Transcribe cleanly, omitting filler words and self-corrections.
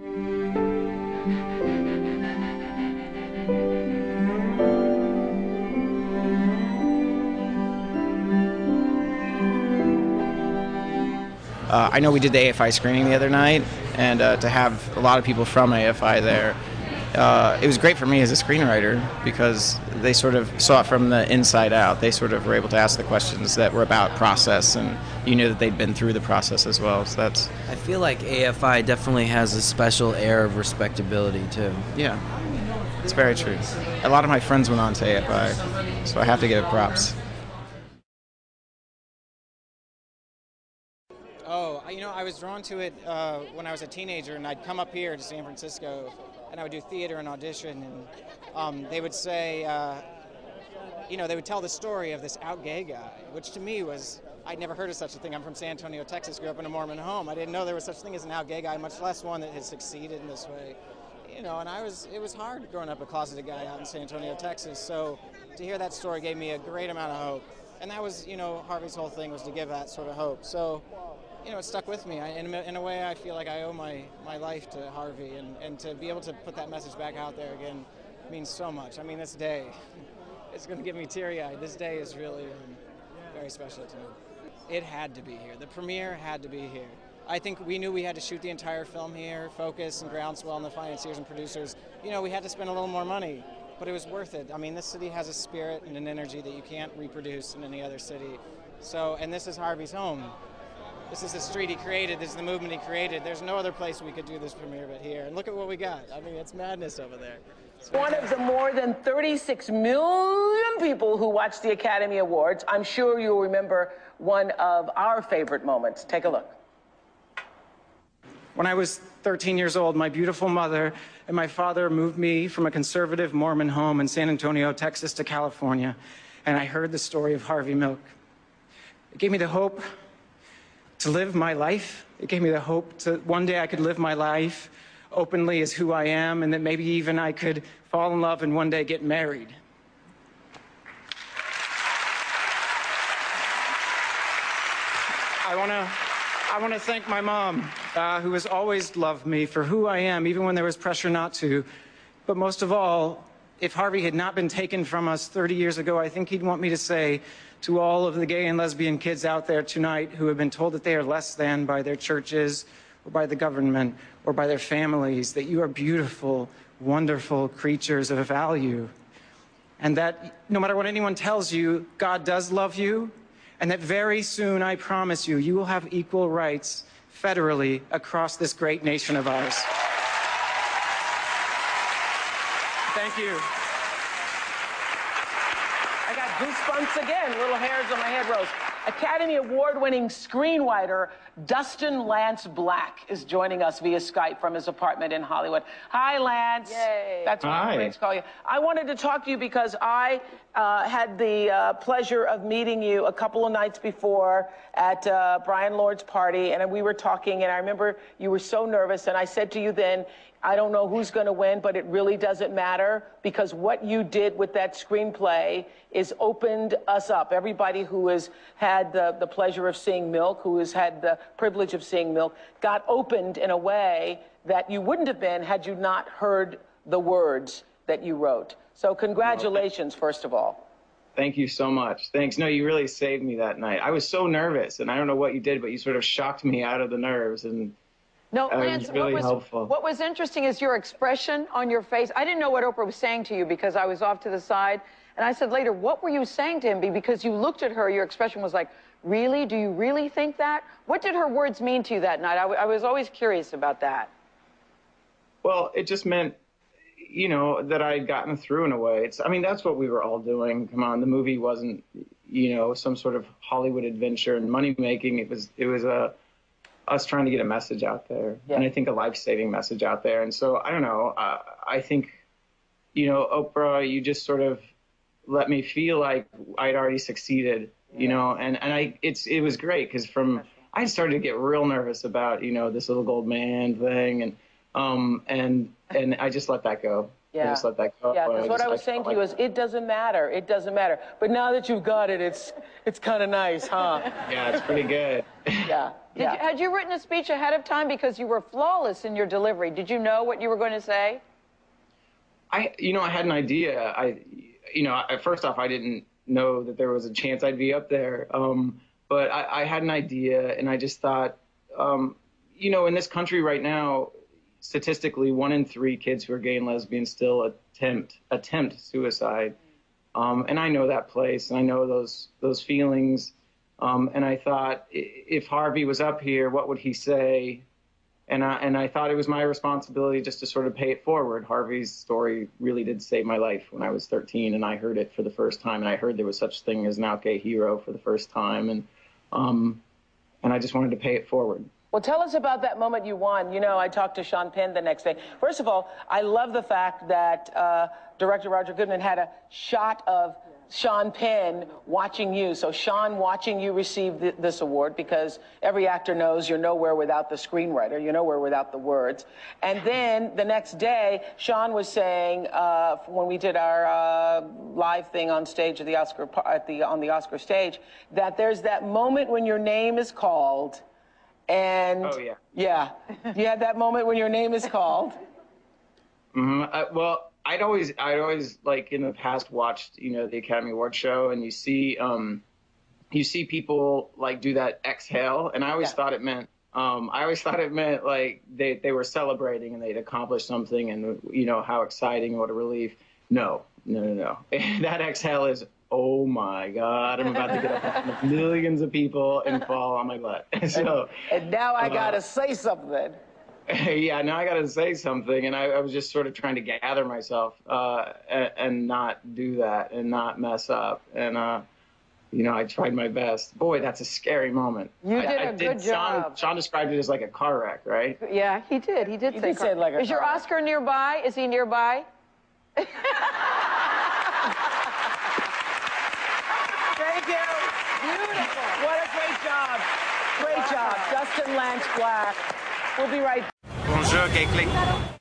I know we did the AFI screening the other night, and to have a lot of people from AFI there, it was great for me as a screenwriter because they sort of saw it from the inside out. They sort of were able to ask the questions that were about process, and you knew that they'd been through the process as well. So that's. I feel like AFI definitely has a special air of respectability too. Yeah, it's very true. A lot of my friends went on to AFI, so I have to give it props. Oh, I was drawn to it when I was a teenager, and I'd come up here to San Francisco, and I would do theater and audition, and they would say, they would tell the story of this out gay guy, which to me was, I'd never heard of such a thing. I'm from San Antonio, Texas, grew up in a Mormon home. I didn't know there was such a thing as an out gay guy, much less one that had succeeded in this way. And it was hard growing up a closeted guy out in San Antonio, Texas, so to hear that story gave me a great amount of hope. And that was, Harvey's whole thing was to give that sort of hope. So, it stuck with me. In a way, I feel like I owe my life to Harvey, and to be able to put that message back out there again means so much. I mean, this day, it's going to get me teary-eyed. This day is really very special to me. It had to be here. The premiere had to be here. I think we knew we had to shoot the entire film here, focus and groundswell, and the financiers and producers. We had to spend a little more money, but it was worth it. I mean, this city has a spirit and an energy that you can't reproduce in any other city. So, and this is Harvey's home. This is the street he created. This is the movement he created. There's no other place we could do this premiere but here. And look at what we got. I mean, it's madness over there. One of the more than 36 million people who watch the Academy Awards, I'm sure you'll remember one of our favorite moments. Take a look. When I was 13 years old, my beautiful mother and my father moved me from a conservative Mormon home in San Antonio, Texas to California, and I heard the story of Harvey Milk. It gave me the hope to live my life. It gave me the hope to one day I could live my life openly as who I am, and that maybe even I could fall in love and one day get married. I want to thank my mom, who has always loved me for who I am, even when there was pressure not to. But most of all, if Harvey had not been taken from us 30 years ago, I think he'd want me to say to all of the gay and lesbian kids out there tonight who have been told that they are less than by their churches or by the government or by their families, that you are beautiful, wonderful creatures of value. And that no matter what anyone tells you, God does love you, and that very soon, I promise you, you will have equal rights federally across this great nation of ours. Thank you. I got goosebumps again. Little hairs on my head rose. Academy Award-winning screenwriter Dustin Lance Black is joining us via Skype from his apartment in Hollywood. Hi, Lance. Yay. That's what my friends call you. I wanted to talk to you because I had the pleasure of meeting you a couple of nights before at Brian Lord's party, and we were talking, and I remember you were so nervous, and I said to you then, I don't know who's going to win, but it really doesn't matter, because what you did with that screenplay is opened us up. Everybody who has had the pleasure of seeing Milk, who has had the privilege of seeing Milk, got opened in a way that you wouldn't have been had you not heard the words that you wrote. So congratulations, first of all. Thank you so much. Thanks. No, you really saved me that night. I was so nervous, and I don't know what you did, but you sort of shocked me out of the nerves, and No, Lance, was really helpful. What was interesting is your expression on your face. I didn't know what Oprah was saying to you because I was off to the side. And I said later, what were you saying to him? Because you looked at her, your expression was like, really? Do you really think that? What did her words mean to you that night? I was always curious about that. Well, it just meant, you know, that I had gotten through in a way. I mean, that's what we were all doing. Come on, the movie wasn't, you know, some sort of Hollywood adventure and money making. It was us trying to get a message out there, and I think a life-saving message out there. And so, I don't know, I think, you know, Oprah, you just sort of let me feel like I'd already succeeded, you know, and it was great, because I started to get real nervous about, you know, this little gold man thing, and I just let that go. Yeah. just let that go. Yeah, because what I was saying to you is, it doesn't matter. It doesn't matter. But now that you've got it, it's kind of nice, huh? Yeah, it's pretty good. Yeah. Had you written a speech ahead of time because you were flawless in your delivery? Did you know what you were going to say? I had an idea. First off, I didn't know that there was a chance I'd be up there. But I had an idea, and I just thought, in this country right now, statistically, 1 in 3 kids who are gay and lesbian still attempt suicide. And I know that place, and I know those feelings. And I thought, if Harvey was up here, what would he say? And I thought it was my responsibility just to sort of pay it forward. Harvey's story really did save my life when I was 13, and I heard it for the first time. And I heard there was such a thing as an out gay hero for the first time. And I just wanted to pay it forward. Well, tell us about that moment you won. I talked to Sean Penn the next day. First of all, I love the fact that director Roger Goodman had a shot of Sean Penn watching you. So Sean watching you receive this award, because every actor knows you're nowhere without the screenwriter. You're nowhere without the words. And then the next day, Sean was saying, when we did our live thing on stage at the on the Oscar stage, that there's that moment when your name is called. And oh, yeah. Yeah. You had that moment when your name is called. Well, I'd always like in the past watched, the Academy Awards show, and you see people like do that exhale, and I always thought it meant like they were celebrating and they'd accomplished something, and how exciting, what a relief. No. That exhale is, oh my God, I'm about to get up in front of millions of people and fall on my butt. So, and now I gotta say something. Yeah, now I got to say something, and I was just sort of trying to gather myself and not do that and not mess up, and I tried my best. Boy, that's a scary moment. You did a good job. Sean described it as like a car wreck, right? Yeah, he did. He did say it like a car wreck. Is your Oscar nearby? Is he nearby? Thank you. Beautiful. What a great job. Great job. Dustin Lance Black. We'll be right back. Bonjour, Caitlin.